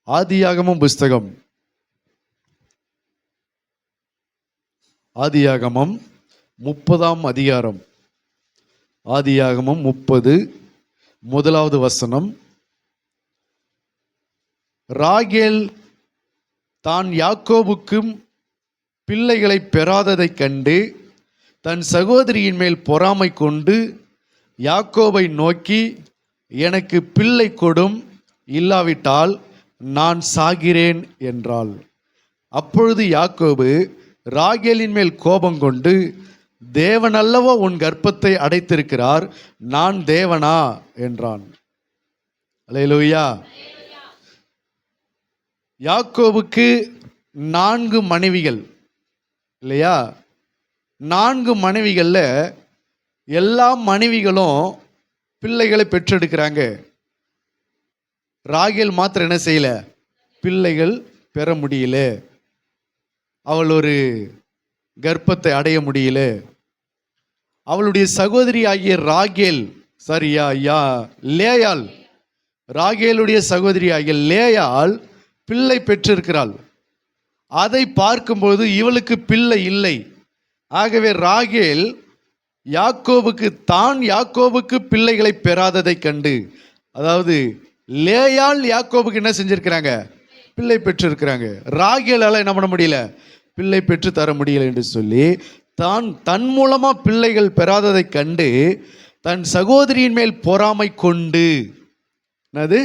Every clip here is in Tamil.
ஆதியாகமம் புஸ்தகம், ஆதியாகமம் 30ஆம் அதிகாரம். ஆதியாகமம் 30 முதலாவது வசனம். ராகேல் தான் யாக்கோபுக்கும் பிள்ளைகளை பெறாததைக் கண்டு தன் சகோதரியின் மேல் பொறாமை கொண்டு யாக்கோபை நோக்கி, எனக்கு பிள்ளை கொடும், இல்லாவிட்டால் நான் சாகிறேன் என்றாள். அப்பொழுது யாக்கோபு ராகேலின் மேல் கோபம் கொண்டு, தேவன் அல்லவோ உன் கர்ப்பத்தை அடைத்திருக்கிறார், நான் தேவனா என்றான். அல்லேலூயா. யாக்கோபுக்கு 4 மனைவிகள் இல்லையா? 4 மனைவிகள்ல எல்லா மனைவிகளும் பிள்ளைகளை பெற்றெடுக்கிறாங்க. ராகேல் மாத்திரம் என்ன செய்யல? பிள்ளைகள் பெற முடியல. அவள் ஒரு கர்ப்பத்தை அடைய முடியல. அவளுடைய சகோதரி ஆகிய ராகேல், லேயாள், ராகேலுடைய சகோதரி ஆகிய லேயாள் பிள்ளை பெற்றிருக்கிறாள். அதை பார்க்கும்போது இவளுக்கு பிள்ளை இல்லை. ஆகவே ராகேல் யாக்கோபுக்கு பிள்ளைகளை பெறாததை கண்டு, அதாவது லேயாள் யாக்கோபுக்கு என்ன செஞ்சிருக்கிறாங்க? பிள்ளை பெற்றிருக்கிறாங்க. ராகேலால என்ன பண்ண முடியல? பிள்ளை பெற்று தர முடியல என்று சொல்லி தன் மூலமா பிள்ளைகள் பெறாததை கண்டு தன் சகோதரியின் மேல் பொறாமை கொண்டு, என்னது?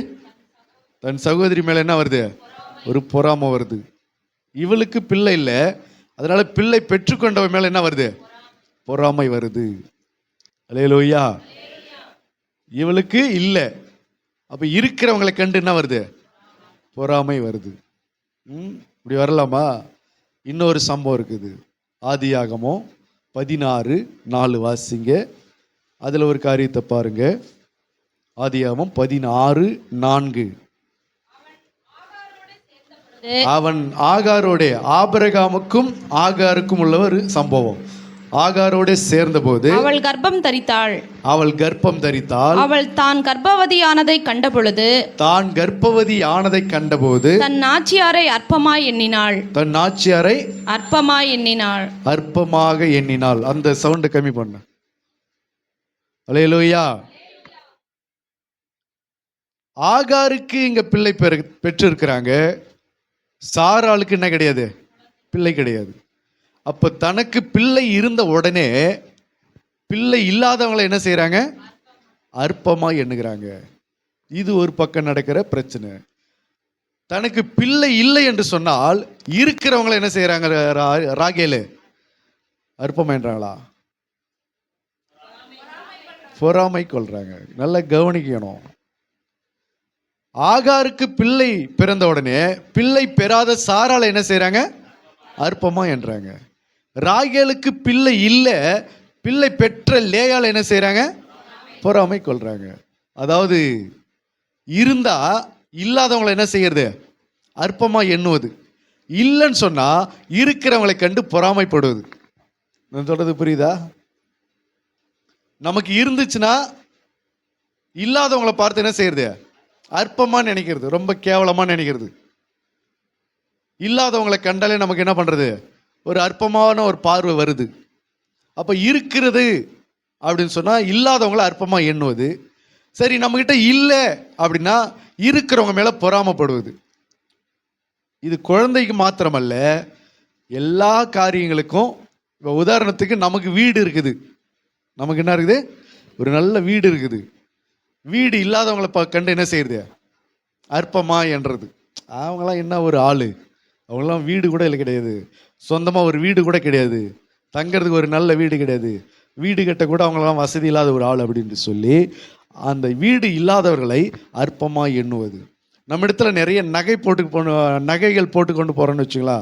தன் சகோதரி மேல என்ன வருது? ஒரு பொறாமை வருது. இவளுக்கு பிள்ளை இல்லை, அதனால பிள்ளை பெற்றுக்கொண்டவ மேல என்ன வருது? பொறாமை வருது. அல்லேலூயா. இவளுக்கு இல்லை, அப்ப இருக்கிறவங்களை கண்டு என்ன வருது? பொறாமை வருது. இப்படி வரலாமா? இன்னொரு சம்பவம் இருக்குது. ஆதியாகமம் 16:4 வாசிங்க. அதுல ஒரு காரியத்தை பாருங்க. ஆதியாகமம் 16:4. அவன் ஆகாரோட, ஆபிரகாமுக்கும் ஆகாருக்கும் உள்ள ஒரு சம்பவம். ஆகாரோட சேர்ந்த போது அவள் கர்ப்பம் தரித்தாள். அவள் தான் கர்ப்பவதியானதை கண்டபொழுது தன் நாச்சியாரை அற்பமாய் எண்ணினாள். அந்த சவுண்ட் கம்மி பண்ண. அல்லேலூயா. ஆகாருக்கு இங்க பிள்ளை பெற்றிருக்கிறாங்க. சாராளுக்கு என்ன கிடையாது? பிள்ளை கிடையாது. அப்ப தனக்கு பிள்ளை இருந்த உடனே பிள்ளை இல்லாதவங்களை என்ன செய்யறாங்க? அற்பமா எண்ணுகிறாங்க. இது ஒரு பக்கம் நடக்கிற பிரச்சனை. தனக்கு பிள்ளை இல்லை என்று சொன்னால் இருக்கிறவங்களை என்ன செய்யறாங்க? ராகேலு அற்பமா என்றாங்களா? பொறாமை கொள்றாங்க. நல்லா கவனிக்கணும். ஆகாருக்கு பிள்ளை பிறந்த உடனே பிள்ளை பெறாத சாரால என்ன செய்யறாங்க? அற்பமா என்றாங்க. ராகேலுக்கு பிள்ளை இல்லை, பிள்ளை பெற்ற லேயால் என்ன செய்யறாங்க? பொறாமை கொள்றாங்க. அதாவது இருந்தா இல்லாதவங்களை என்ன செய்யறது? அற்பமா எண்ணுவது. இல்லைன்னு சொன்னா இருக்கிறவங்களை கண்டு பொறாமைப்படுவது. நான் சொல்றது புரியுதா? நமக்கு இருந்துச்சுன்னா இல்லாதவங்களை பார்த்து என்ன செய்யறது? அற்பமா நினைக்கிறது, ரொம்ப கேவலமா நினைக்கிறது. இல்லாதவங்களை கண்டாலே நமக்கு என்ன பண்றது? ஒரு அற்பமான ஒரு பார்வை வருது. அப்ப இருக்கிறது அப்படின்னு சொன்னா இல்லாதவங்களை அற்பமா எண்ணுவது. சரி, நம்ம கிட்ட இல்லை அப்படின்னா இருக்கிறவங்க மேல பொறாமப்படுவது. இது குழந்தைக்கு மாத்திரமல்ல, எல்லா காரியங்களுக்கும். இப்போ உதாரணத்துக்கு நமக்கு வீடு இருக்குது. நமக்கு என்ன இருக்குது? ஒரு நல்ல வீடு இருக்குது. வீடு இல்லாதவங்களை கண்டு என்ன செய்யறது? அற்பமா என்றது. அவங்களாம் என்ன ஒரு ஆளு, அவங்களாம் வீடு கூட இல்லை, கிடையாது. சொந்தமாக ஒரு வீடு கூட கிடையாது, தங்கிறதுக்கு ஒரு நல்ல வீடு கிடையாது, வீடு கட்ட கூட அவங்களாம் வசதி இல்லாத ஒரு ஆள் அப்படின்னு சொல்லி அந்த வீடு இல்லாதவர்களை அற்பமா எண்ணுவது. நம்ம இடத்துல நிறைய நகைகள் போட்டு கொண்டு போகிறோன்னு வச்சுங்களா.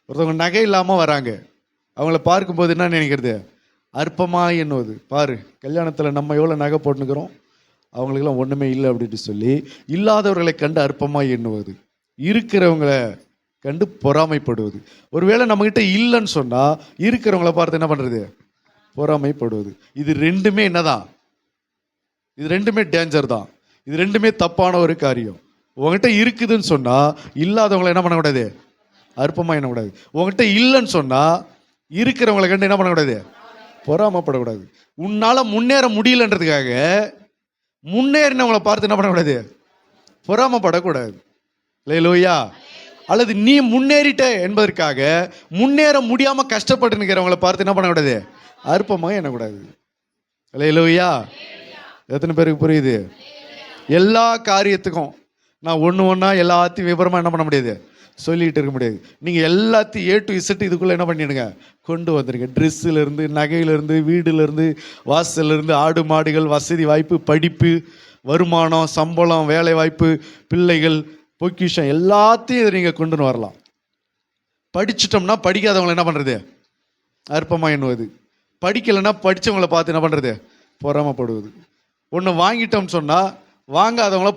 ஒருத்தவங்க நகை இல்லாமல் வராங்க, அவங்கள பார்க்கும்போது என்ன நினைக்கிறது? அற்பமா எண்ணுவது. பாரு, கல்யாணத்தில் நம்ம எவ்வளோ நகை போட்டுக்கிறோம், அவங்களுக்கெல்லாம் ஒன்றுமே இல்லை அப்படின்னு சொல்லி இல்லாதவர்களை கண்டு அற்பமா எண்ணுவது. இருக்கிறவங்களை கண்டு பொறாமைப்படுவது. ஒருவேளை நம்மகிட்ட இல்லைன்னு சொன்னா இருக்கிறவங்கள பார்த்து என்ன பண்றது? பொறாமைப்படுவது. இது ரெண்டுமே என்னதான்? இது ரெண்டுமே டேஞ்சர் தான். இது ரெண்டுமே தப்பான ஒரு காரியம். உங்ககிட்ட இருக்குதுன்னு சொன்னா இல்லாதவங்களை என்ன பண்ணக்கூடாது? அற்பமாக எண்ணக்கூடாது. உங்ககிட்ட இல்லைன்னு சொன்னா இருக்கிறவங்களை கண்டு என்ன பண்ணக்கூடாது? பொறாமப்படக்கூடாது. உன்னால முன்னேற முடியலன்றதுக்காக முன்னேறினவங்களை பார்த்து என்ன பண்ணக்கூடாது? பொறாமப்படக்கூடாது. அல்லேலூயா. அல்லது நீ முன்னேறிட்ட என்பதற்காக முன்னேற முடியாம கஷ்டப்பட்டு நிற்கிறவங்களை பார்த்து என்ன பண்ணக்கூடாது? அற்பமாக எண்ணக்கூடாது. அல்லேலூயா. எத்தனை பேருக்கு புரியுது? எல்லா காரியத்துக்கும் நான் ஒன்றா எல்லாத்தையும் விவரமாக என்ன பண்ண முடியாது? சொல்லிகிட்டு இருக்க முடியாது. நீங்கள் எல்லாத்தையும் A to Z இதுக்குள்ளே என்ன பண்ணிடுங்க? கொண்டு வந்துடுங்க. ட்ரெஸ்ஸுலேருந்து, நகையிலேருந்து, வீடுலேருந்து, வாசல்லேருந்து, ஆடு மாடுகள், வசதி வாய்ப்பு, படிப்பு, வருமானம், சம்பளம், வேலை வாய்ப்பு, பிள்ளைகள், பொக்கிஷம் எல்லாத்தையும் இதை நீங்கள் கொண்டு வரலாம். படிச்சிட்டோம்னா படிக்காதவங்களை என்ன பண்ணுறது? அற்பமாக எண்ணுவது. படிக்கலைன்னா படித்தவங்களை பார்த்து என்ன பண்ணுறது? பொறாமப்படுவது. ஒன்று வாங்கிட்டோம்னு சொன்னால் வாங்காதவங்கள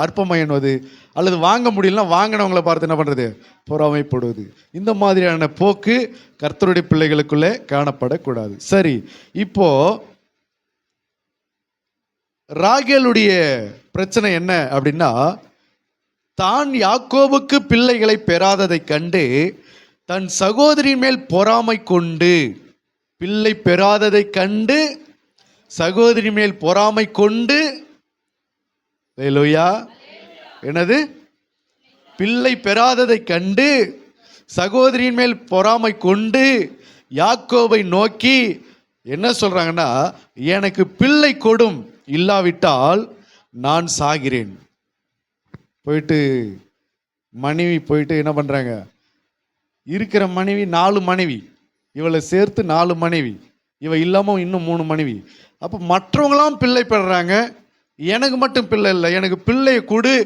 அற்பமாக எண்ணுவது, அல்லது வாங்க முடியலன்னா வாங்கினவங்களை பார்த்து என்ன பண்ணுறது? பொறாமைப்படுவது. இந்த மாதிரியான போக்கு கர்த்தருடைய பிள்ளைகளுக்குள்ளே காணப்படக்கூடாது. சரி, இப்போ ராகேலுடைய பிரச்சனை என்ன அப்படின்னா, தான் யாக்கோபுக்கு பிள்ளைகளை பெறாததை கண்டு தன் சகோதரியின் மேல் பொறாமை கொண்டு, பிள்ளை பெறாததை கண்டு சகோதரி மேல் பொறாமை கொண்டு, அல்லேலூயா, என்னது? பிள்ளை பெறாததை கண்டு சகோதரியின் மேல் பொறாமை கொண்டு யாக்கோபை நோக்கி என்ன சொல்றாங்கன்னா, எனக்கு பிள்ளை கொடும், இல்லாவிட்டால் நான் சாகிறேன். போயிட்டு மனைவி போயிட்டு என்ன பண்றாங்க? இருக்கிற மனைவி 4 மனைவி, இவளை சேர்த்து 4 மனைவி, இவ இல்லாமல் இன்னும் 3 மனைவி. அப்போ மற்றவங்களாம் பிள்ளை பெறுறாங்க, எனக்கு மட்டும் பிள்ளை இல்லை, எனக்கு பிள்ளையை கொடு